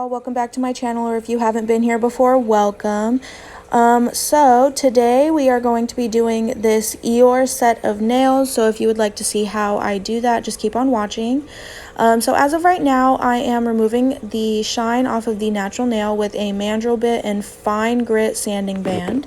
y'all, welcome back to my channel, or if you haven't been here before, welcome. So today we are going to be doing this Eeyore set of nails, so if you would like to see how I do that, just keep on watching. So as of right now, I am removing the shine off of the natural nail with a mandrel bit and fine grit sanding band.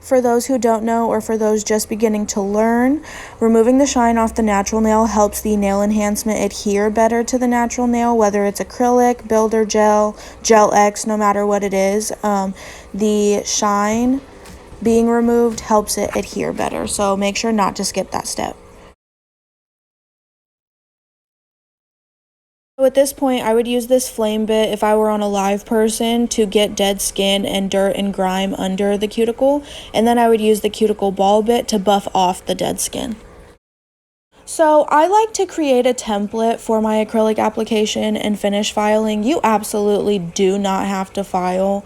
For those who don't know, or for those just beginning to learn, removing the shine off the natural nail helps the nail enhancement adhere better to the natural nail, whether it's acrylic, builder gel, Gel X, no matter what it is. The shine being removed helps it adhere better, so make sure not to skip that step. So at this point, I would use this flame bit if I were on a live person to get dead skin and dirt and grime under the cuticle, and then I would use the cuticle ball bit to buff off the dead skin. So I like to create a template for my acrylic application and finish filing. You absolutely do not have to file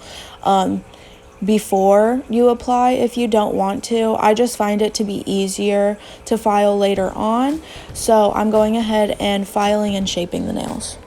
before you apply if you don't want to. I just find it to be easier to file later on. So I'm going ahead and filing and shaping the nails.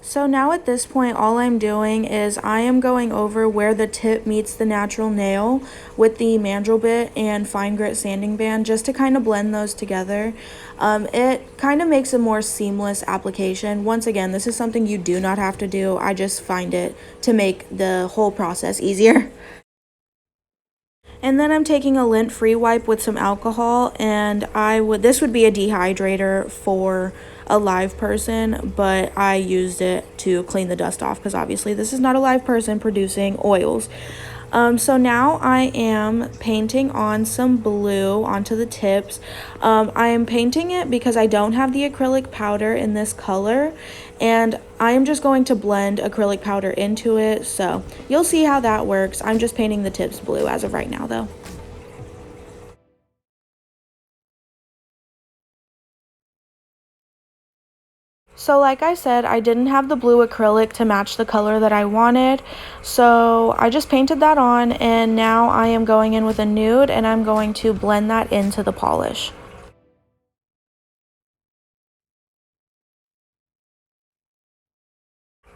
So now at this point, all I'm doing is I am going over where the tip meets the natural nail with the mandrel bit and fine grit sanding band, just to kind of blend those together. It kind of makes a more seamless application. Once again, this is something you do not have to do. I just find it to make the whole process easier. And then I'm taking a lint-free wipe with some alcohol, and this would be a dehydrator for a live person, but I used it to clean the dust off because obviously this is not a live person producing oils. So now I am painting on some blue onto the tips. I am painting it because I don't have the acrylic powder in this color, and I am just going to blend acrylic powder into it, so you'll see how that works. I'm just painting the tips blue as of right now though. So like I said, I didn't have the blue acrylic to match the color that I wanted, so I just painted that on, and now I am going in with a nude and I'm going to blend that into the polish.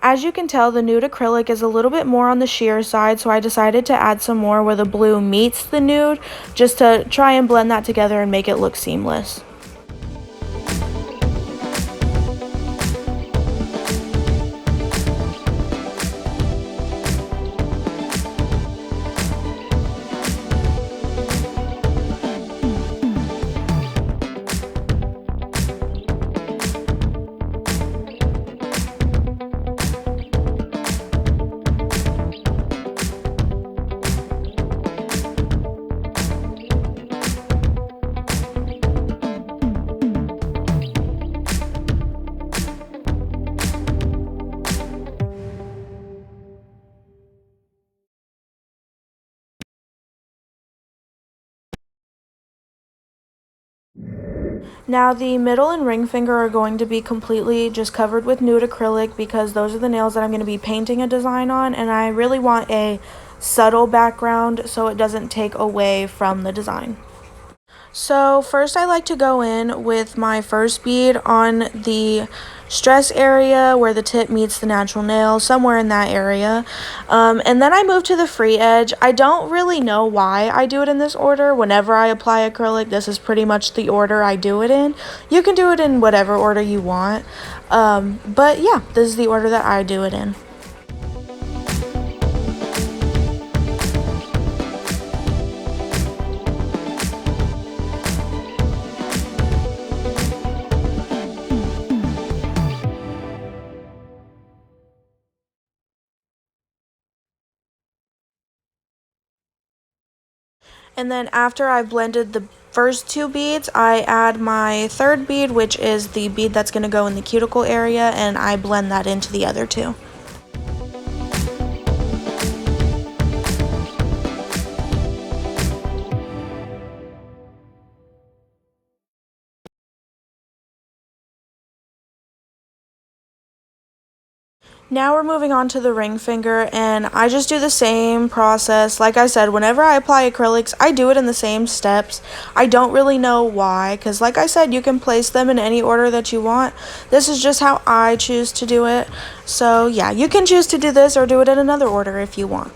As you can tell, the nude acrylic is a little bit more on the sheer side, so I decided to add some more where the blue meets the nude, just to try and blend that together and make it look seamless. Now the middle and ring finger are going to be completely just covered with nude acrylic because those are the nails that I'm going to be painting a design on, and I really want a subtle background so it doesn't take away from the design. So first I like to go in with my first bead on the stress area where the tip meets the natural nail, somewhere in that area. And then I move to the free edge. I don't really know why I do it in this order. Whenever I apply acrylic, this is pretty much the order I do it in. You can do it in whatever order you want. But yeah, this is the order that I do it in. And then after I've blended the first two beads, I add my third bead, which is the bead that's going to go in the cuticle area, and I blend that into the other two. Now we're moving on to the ring finger, and I just do the same process. Like I said, whenever I apply acrylics, I do it in the same steps. I don't really know why, because like I said, you can place them in any order that you want. This is just how I choose to do it. So yeah, you can choose to do this or do it in another order if you want.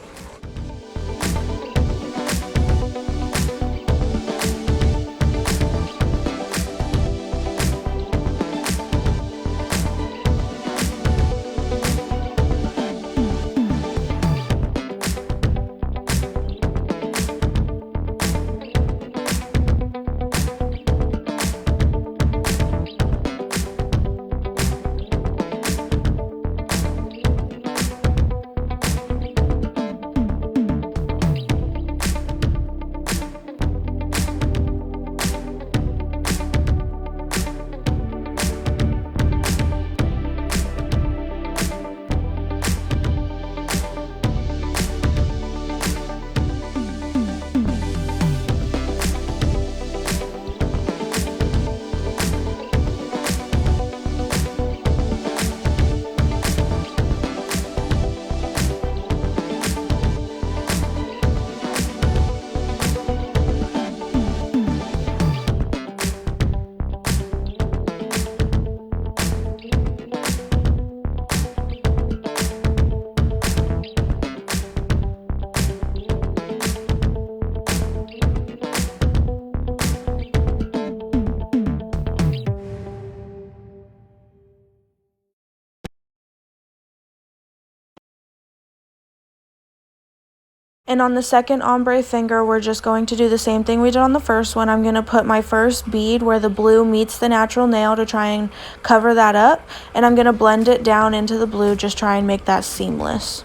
And on the second ombre finger, we're just going to do the same thing we did on the first one. I'm going to put my first bead where the blue meets the natural nail to try and cover that up. And I'm going to blend it down into the blue, just try and make that seamless.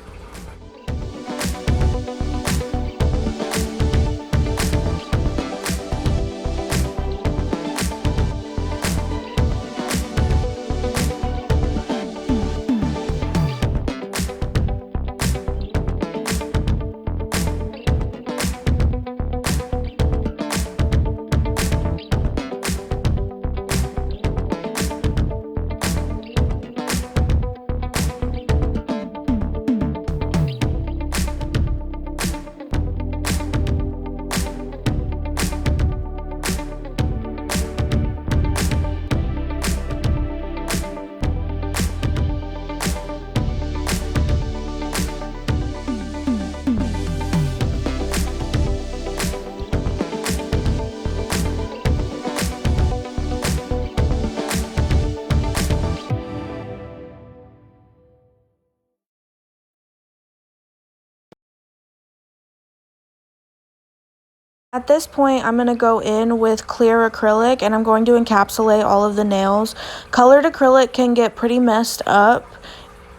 At this point, I'm going to go in with clear acrylic and I'm going to encapsulate all of the nails. Colored acrylic can get pretty messed up,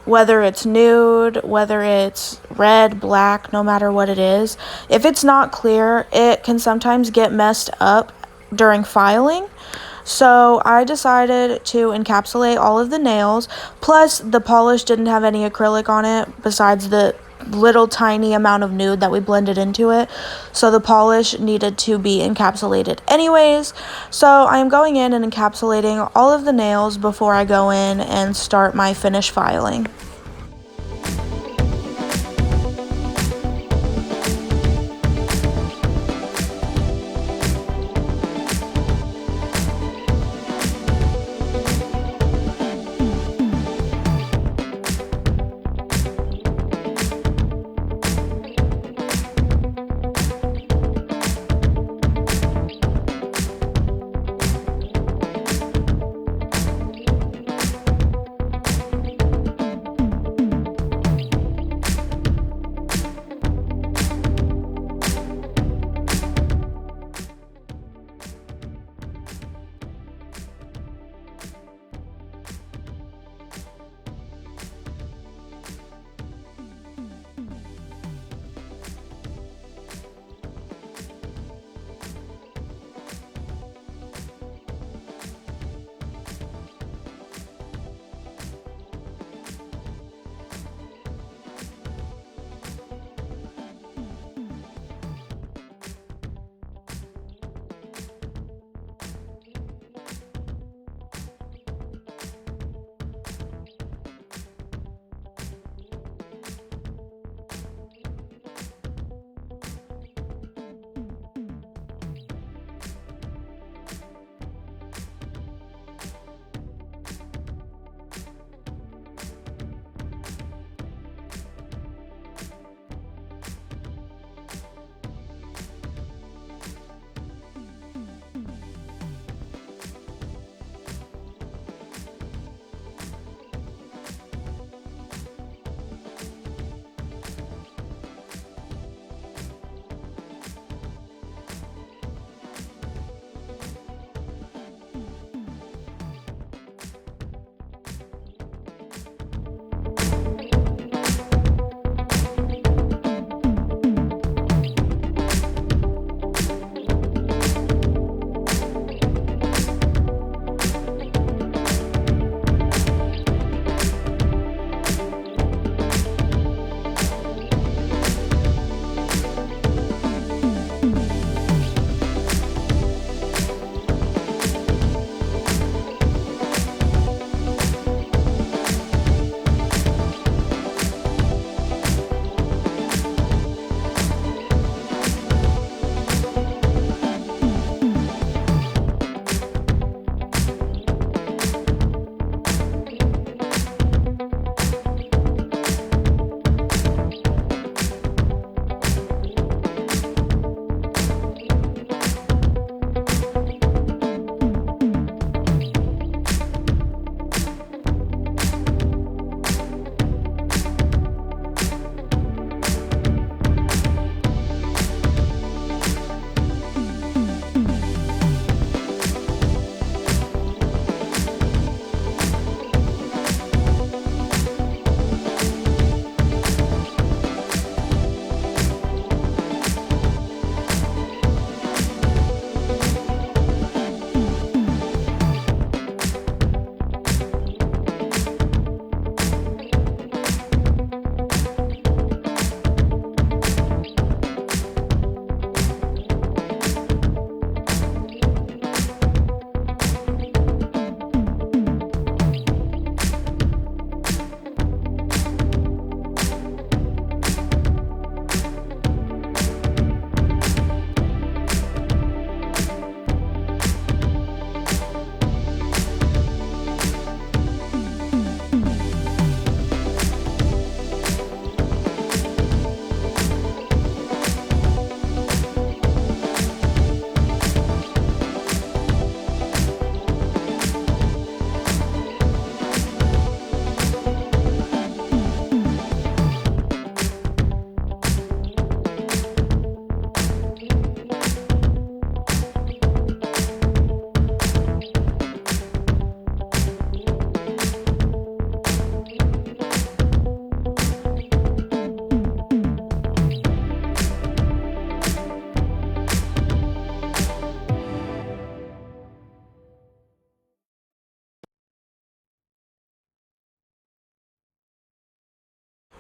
whether it's nude, whether it's red, black, no matter what it is. If it's not clear, it can sometimes get messed up during filing. So I decided to encapsulate all of the nails, plus the polish didn't have any acrylic on it besides the little tiny amount of nude that we blended into it, so the polish needed to be encapsulated anyways. So I'm going in and encapsulating all of the nails before I go in and start my finish filing.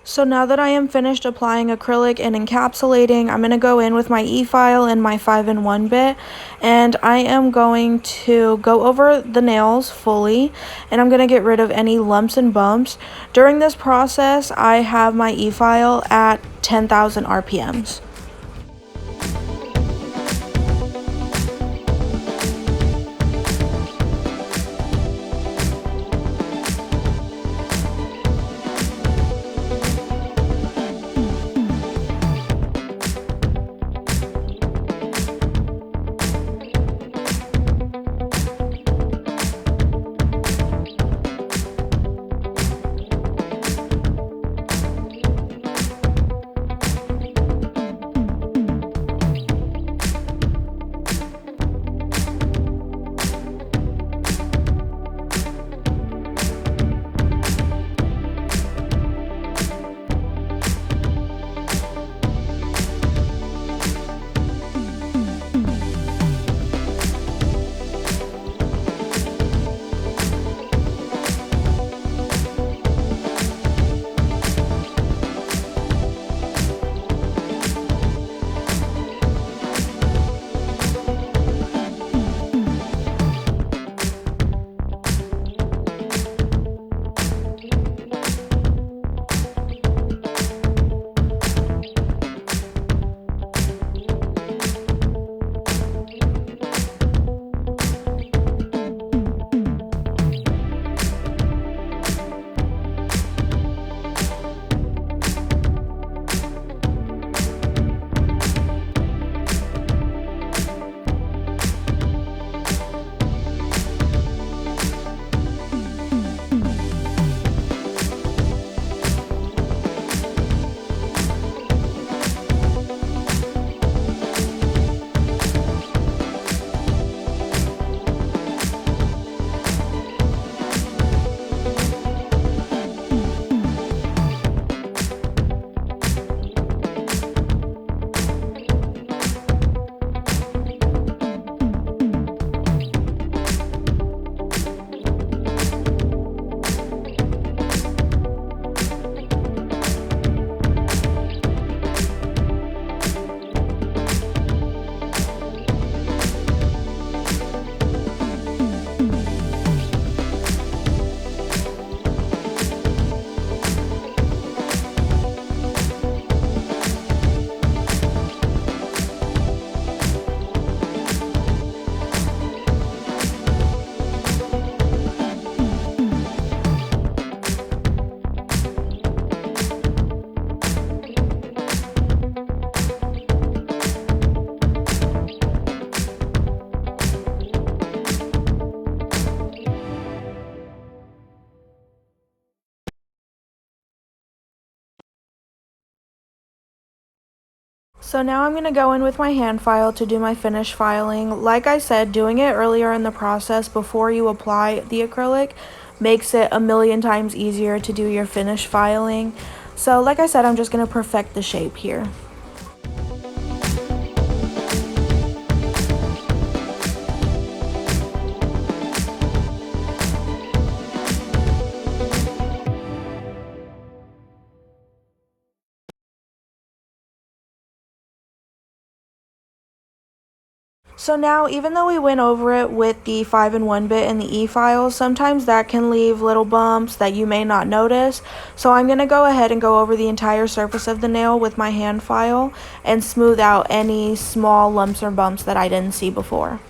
So now that I am finished applying acrylic and encapsulating, I'm going to go in with my e-file and my 5-in-1 bit, and I am going to go over the nails fully, and I'm going to get rid of any lumps and bumps. During this process, I have my e-file at 10,000 RPMs. So now I'm going to go in with my hand file to do my finish filing. Like I said, doing it earlier in the process before you apply the acrylic makes it a million times easier to do your finish filing. So like I said, I'm just going to perfect the shape here. So now, even though we went over it with the 5-in-1 bit and the e-files, sometimes that can leave little bumps that you may not notice. So I'm going to go ahead and go over the entire surface of the nail with my hand file and smooth out any small lumps or bumps that I didn't see before.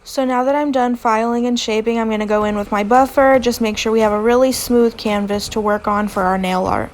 So now that I'm done filing and shaping, I'm going to go in with my buffer, just make sure we have a really smooth canvas to work on for our nail art.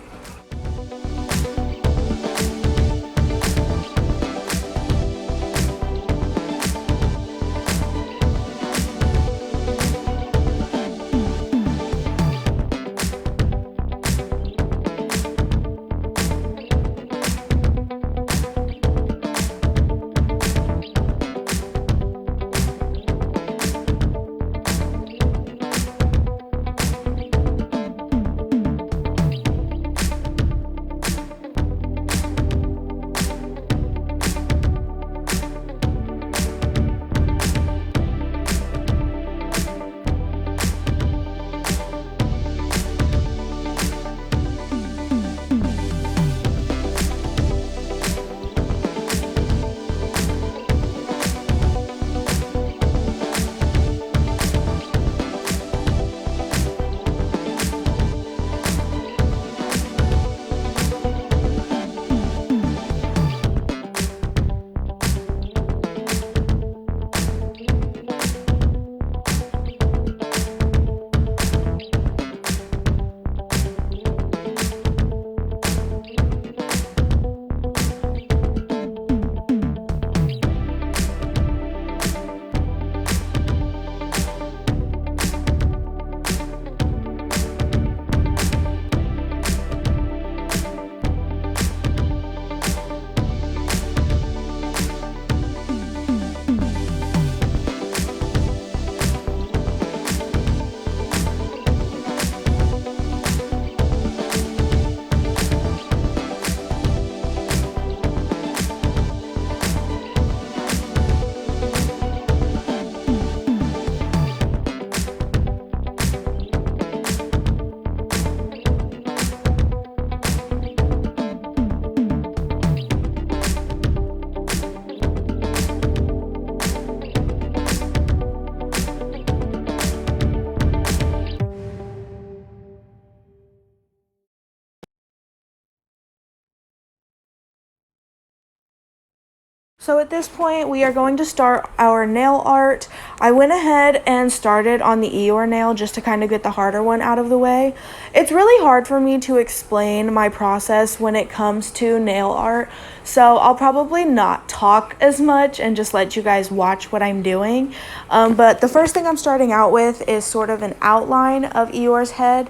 So at this point, we are going to start our nail art. I went ahead and started on the Eeyore nail just to kind of get the harder one out of the way. It's really hard for me to explain my process when it comes to nail art, so I'll probably not talk as much and just let you guys watch what I'm doing. But the first thing I'm starting out with is sort of an outline of Eeyore's head.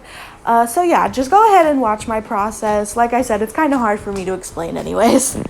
So yeah, just go ahead and watch my process. Like I said, it's kind of hard for me to explain anyways.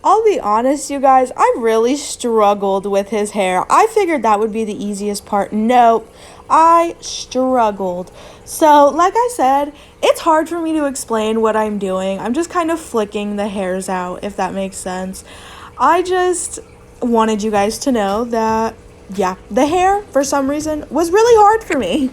I'll be honest, you guys, I really struggled with his hair. I figured that would be the easiest part. Nope, I struggled. So, like I said, it's hard for me to explain what I'm doing. I'm just kind of flicking the hairs out, if that makes sense. I just wanted you guys to know that, yeah, the hair, for some reason, was really hard for me.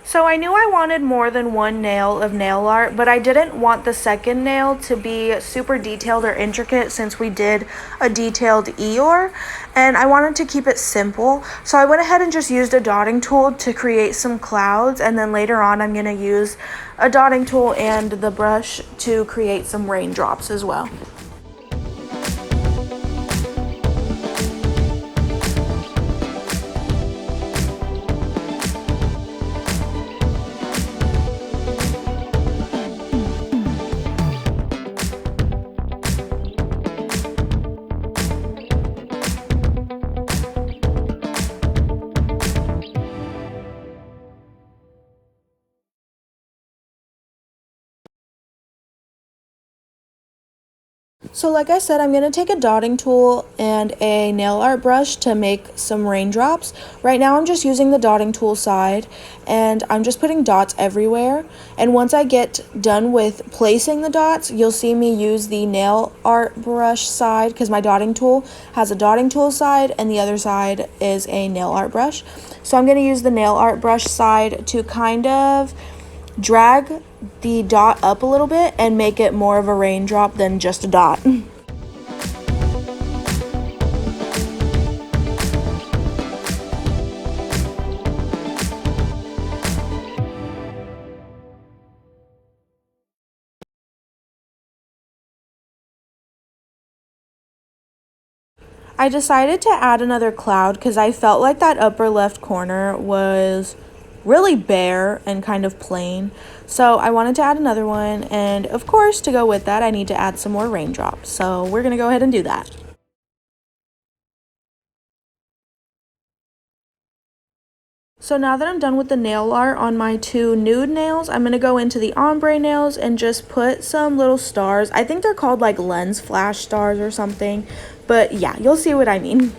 So I knew I wanted more than one nail of nail art, but I didn't want the second nail to be super detailed or intricate since we did a detailed Eeyore, and I wanted to keep it simple. So I went ahead and just used a dotting tool to create some clouds, and then later on I'm going to use a dotting tool and the brush to create some raindrops as well. So like I said, I'm going to take a dotting tool and a nail art brush to make some raindrops. Right now I'm just using the dotting tool side and I'm just putting dots everywhere. And once I get done with placing the dots, you'll see me use the nail art brush side because my dotting tool has a dotting tool side and the other side is a nail art brush. So I'm going to use the nail art brush side to kind of drag the dot up a little bit and make it more of a raindrop than just a dot. I decided to add another cloud because I felt like that upper left corner was really bare and kind of plain. So I wanted to add another one, and of course, to go with that, I need to add some more raindrops. So we're gonna go ahead and do that. So now that I'm done with the nail art on my two nude nails, I'm gonna go into the ombre nails and just put some little stars. I think they're called like lens flash stars or something, but yeah, you'll see what I mean.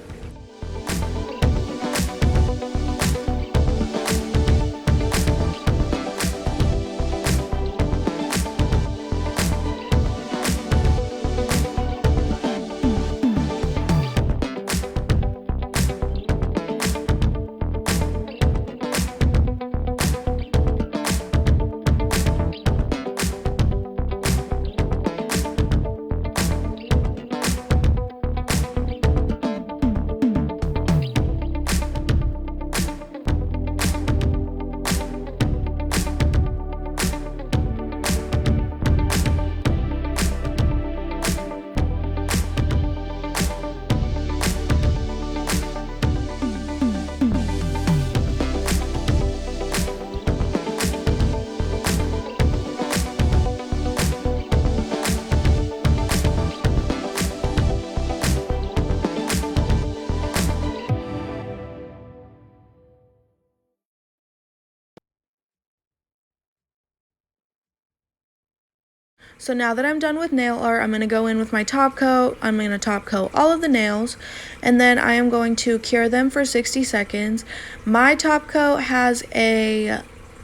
So now that I'm done with nail art, I'm going to go in with my top coat. I'm going to top coat all of the nails, and then I am going to cure them for 60 seconds. My top coat has a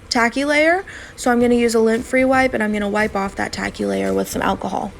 tacky layer, so I'm going to use a lint-free wipe, and I'm going to wipe off that tacky layer with some alcohol.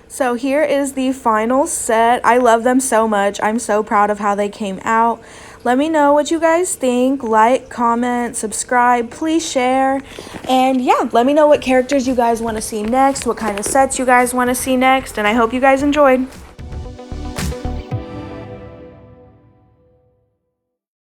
So here is the final set. I love them so much. I'm so proud of how they came out. Let me know what you guys think. Like, comment, subscribe, please share. And yeah, let me know what characters you guys want to see next, what kind of sets you guys want to see next, and I hope you guys enjoyed.